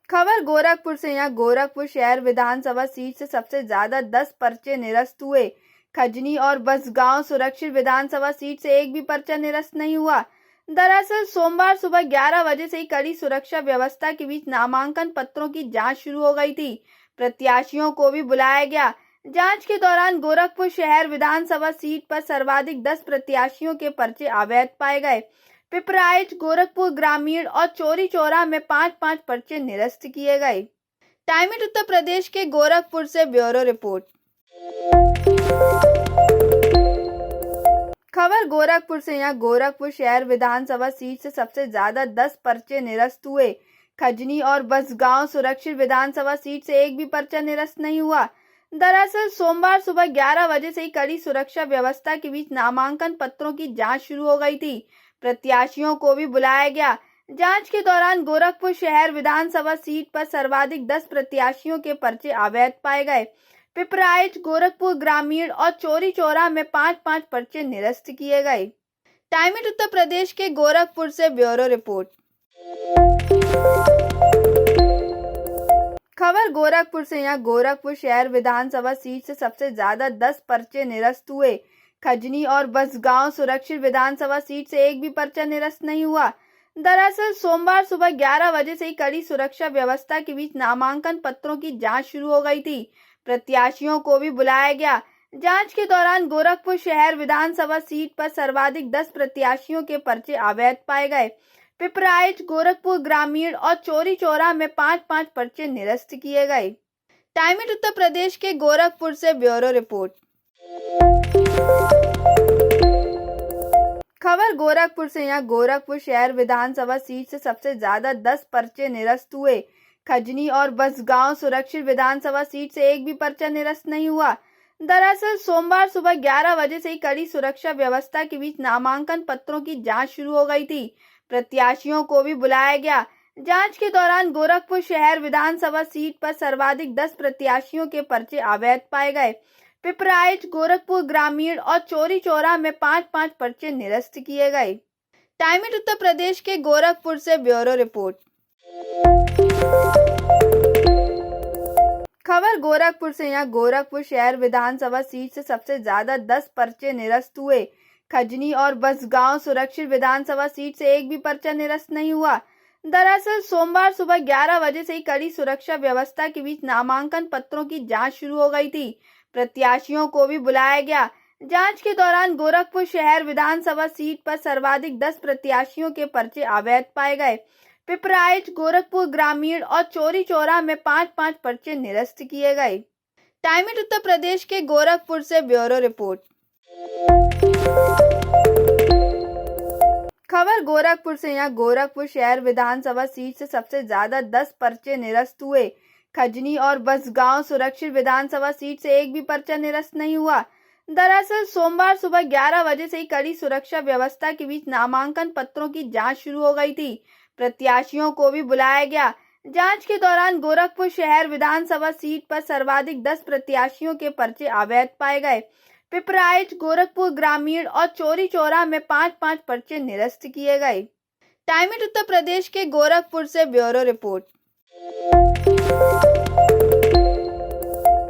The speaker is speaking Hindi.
खबर गोरखपुर से। यहाँ गोरखपुर शहर विधानसभा सीट से सबसे ज्यादा 10 पर्चे निरस्त हुए। खजनी और बसगांव सुरक्षित विधानसभा सीट से एक भी पर्चा निरस्त नहीं हुआ। दरअसल सोमवार सुबह 11 बजे से ही कड़ी सुरक्षा व्यवस्था के बीच नामांकन पत्रों की जांच शुरू हो गई थी। प्रत्याशियों को भी बुलाया गया। जांच के दौरान गोरखपुर शहर विधानसभा सीट पर सर्वाधिक 10 प्रत्याशियों के पर्चे अवैध पाए गए। पिपराइच, गोरखपुर ग्रामीण और चौरी चौरा में 5-5 पर्चे निरस्त किए गए। टाइम्स उत्तर प्रदेश के गोरखपुर से ब्यूरो रिपोर्ट। खबर गोरखपुर से। यहाँ गोरखपुर शहर विधानसभा सीट से सबसे ज्यादा 10 पर्चे निरस्त हुए। खजनी और बसगांव सुरक्षित विधानसभा सीट से एक भी पर्चा निरस्त नहीं हुआ। दरअसल सोमवार सुबह 11 बजे से ही कड़ी सुरक्षा व्यवस्था के बीच नामांकन पत्रों की जांच शुरू हो गई थी। प्रत्याशियों को भी बुलाया गया। जांच के दौरान गोरखपुर शहर विधानसभा सीट पर सर्वाधिक 10 प्रत्याशियों के पर्चे अवैध पाए गए। पिपराइच, गोरखपुर ग्रामीण और चौरी चौरा में 5-5 पर्चे निरस्त किए गए। टाइम्स उत्तर प्रदेश के गोरखपुर से ब्यूरो रिपोर्ट। खबर गोरखपुर से। यहाँ गोरखपुर शहर विधानसभा सीट से सबसे ज्यादा 10 पर्चे निरस्त हुए। खजनी और बसगांव सुरक्षित विधानसभा सीट से एक भी पर्चा निरस्त नहीं हुआ। दरअसल सोमवार सुबह 11 बजे से ही कड़ी सुरक्षा व्यवस्था के बीच नामांकन पत्रों की जांच शुरू हो गई थी। प्रत्याशियों को भी बुलाया गया। जांच के दौरान गोरखपुर शहर विधानसभा सीट पर सर्वाधिक 10 प्रत्याशियों के पर्चे अवैध पाए गए। पिपराइच, गोरखपुर ग्रामीण और चौरी चौरा में 5-5 पर्चे निरस्त किए गए। टाइम्स उत्तर प्रदेश के गोरखपुर से ब्यूरो रिपोर्ट। खबर गोरखपुर से। यहाँ गोरखपुर शहर विधानसभा सीट से सबसे ज्यादा 10 पर्चे निरस्त हुए। खजनी और बसगांव सुरक्षित विधानसभा सीट से एक भी पर्चा निरस्त नहीं हुआ। दरअसल सोमवार सुबह 11 बजे से ही कड़ी सुरक्षा व्यवस्था के बीच नामांकन पत्रों की जांच शुरू हो गई थी। प्रत्याशियों को भी बुलाया गया। जांच के दौरान गोरखपुर शहर विधानसभा सीट पर सर्वाधिक 10 प्रत्याशियों के पर्चे अवैध पाए गए। पिपराइच, गोरखपुर ग्रामीण और चौरी चौरा में 5-5 पर्चे निरस्त किए गए। टाइम्स उत्तर प्रदेश के गोरखपुर से ब्यूरो रिपोर्ट। खबर गोरखपुर से। यहाँ गोरखपुर शहर विधानसभा सीट से सबसे ज्यादा 10 पर्चे निरस्त हुए। खजनी और बसगांव सुरक्षित विधानसभा सीट से एक भी पर्चा निरस्त नहीं हुआ। दरअसल सोमवार सुबह 11 बजे से ही कड़ी सुरक्षा व्यवस्था के बीच नामांकन पत्रों की जांच शुरू हो गई थी। प्रत्याशियों को भी बुलाया गया। जांच के दौरान गोरखपुर शहर विधानसभा सीट पर सर्वाधिक 10 प्रत्याशियों के पर्चे अवैध पाए गए। पिपराइच, गोरखपुर ग्रामीण और चौरी चौरा में 5-5 पर्चे निरस्त किए गए। टाइम्स उत्तर प्रदेश के गोरखपुर से ब्यूरो रिपोर्ट। खबर गोरखपुर से। यहाँ गोरखपुर शहर विधानसभा सीट से सबसे ज्यादा 10 पर्चे निरस्त हुए। खजनी और बसगांव सुरक्षित विधानसभा सीट से एक भी पर्चा निरस्त नहीं हुआ। दरअसल सोमवार सुबह 11 बजे से ही कड़ी सुरक्षा व्यवस्था के बीच नामांकन पत्रों की जांच शुरू हो गई थी। प्रत्याशियों को भी बुलाया गया। जांच के दौरान गोरखपुर शहर विधानसभा सीट पर सर्वाधिक 10 प्रत्याशियों के पर्चे अवैध पाए गए। पिपराइच, गोरखपुर ग्रामीण और चौरी चौरा में 5-5 पर्चे निरस्त किए गए। टाइम्स उत्तर प्रदेश के गोरखपुर से ब्यूरो रिपोर्ट।